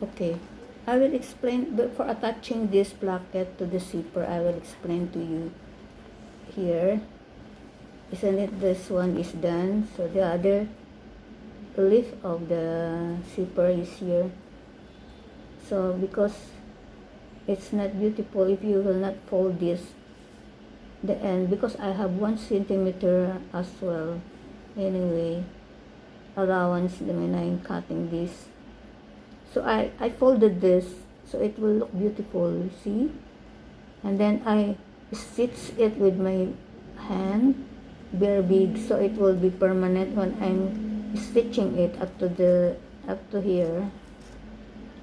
Okay, I will explain, but for attaching this placket to the zipper, I will explain to you here. Isn't it, this one is done, so the other leaf of the zipper is here. So because it's not beautiful if you will not fold this, the end, because I have 1 centimeter as well, anyway, allowance when I'm cutting this. So I folded this so it will look beautiful, see? And then I stitch it with my hand very big, so it will be permanent when I'm stitching it up to here,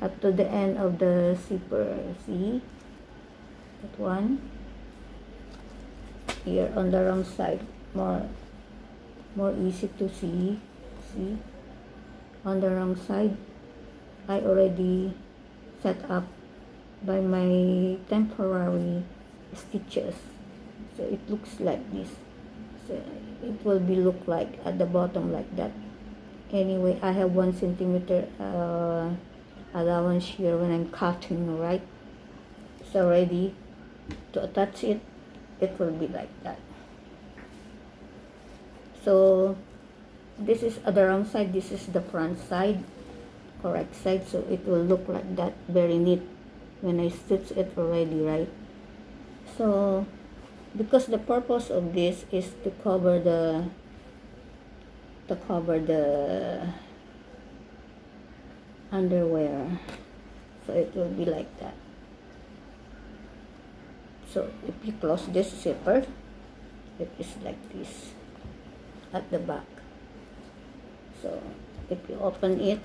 up to the end of the zipper. See that one here on the wrong side, more easy to see. See, on the wrong side I already set up by my temporary stitches, so it looks like this. So it will be look like at the bottom like that. Anyway, I have 1 centimeter allowance here when I'm cutting, right? So ready to attach it, it will be like that. So this is the wrong side, this is the front side, correct side, so it will look like that, very neat when I stitch it already, right? So because the purpose of this is to cover the underwear, so it will be like that. So if you close this zipper, it is like this at the back. So if you open it,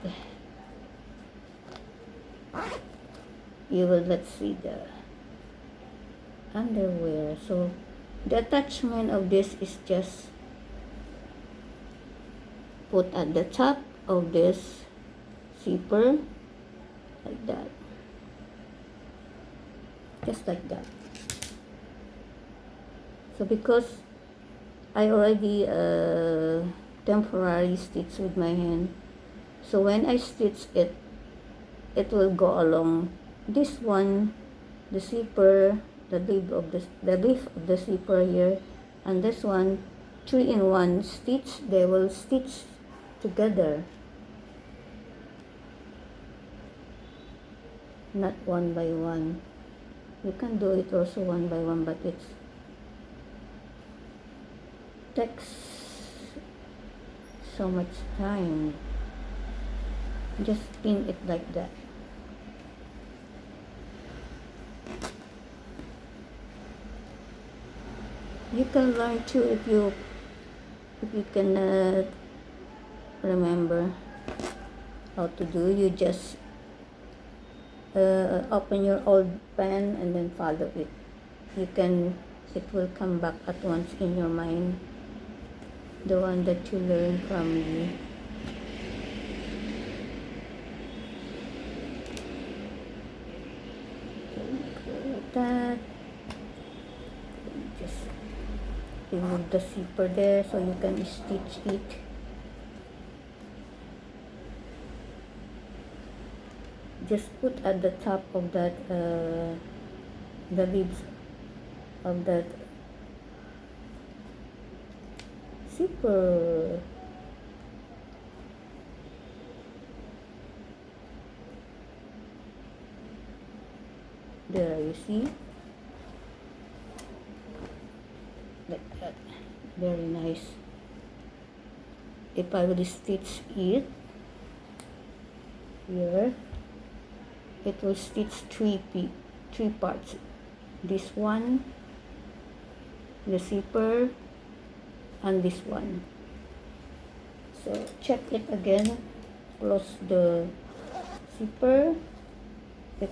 you will not see the underwear. So the attachment of this is just put at the top of this zipper like that, just like that. So because I already temporarily stitch with my hand, so when I stitch it, it will go along this one, the zipper, the leaf of the zipper here, and this one, 3-in-1 stitch. They will stitch together, not one by one. You can do it also one by one, but it takes so much time. Just pin it like that. You can learn too if you cannot remember how to do. You just open your old pen and then follow it. It will come back at once in your mind, the one that you learned from me. Like that. Just remove the zipper there so you can stitch it. Just put at the top of that the leaves of that zipper. There, you see, like that, very nice. If I will stitch it here, it will stitch three parts. This one, the zipper, and this one. So check it again, close the zipper. If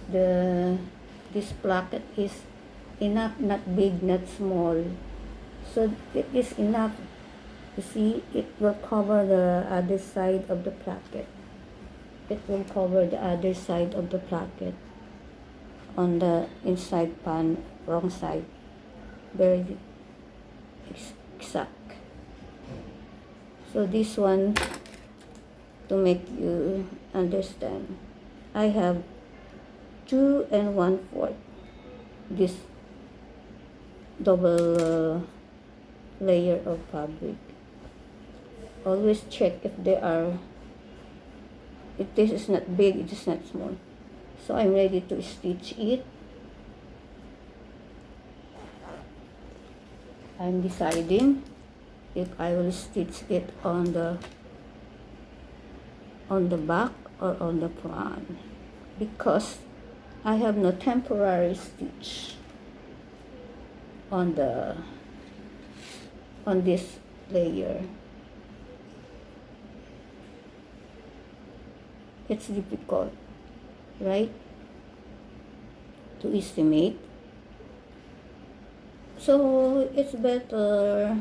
this placket is enough, not big, not small, so it is enough. You see, it will cover the other side of the placket. It will cover the other side of the placket on the inside pan, wrong side. Very exact. So this one, to make you understand, I have 2 1/4 this double layer of fabric. Always check if this is not big, it is not small. So I'm ready to stitch it. I'm deciding if I will stitch it on the back or on the front, because I have no temporary stitch on this layer. It's difficult, right, to estimate. So it's better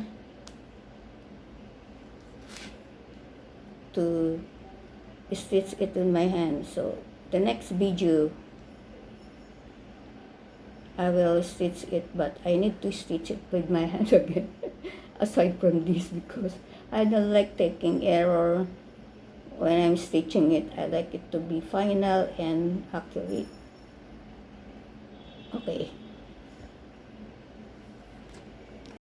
to stitch it in my hand. So the next video I will stitch it, but I need to stitch it with my hand again aside from this, because I don't like taking error when I'm stitching it. I like it to be final and accurate. Okay.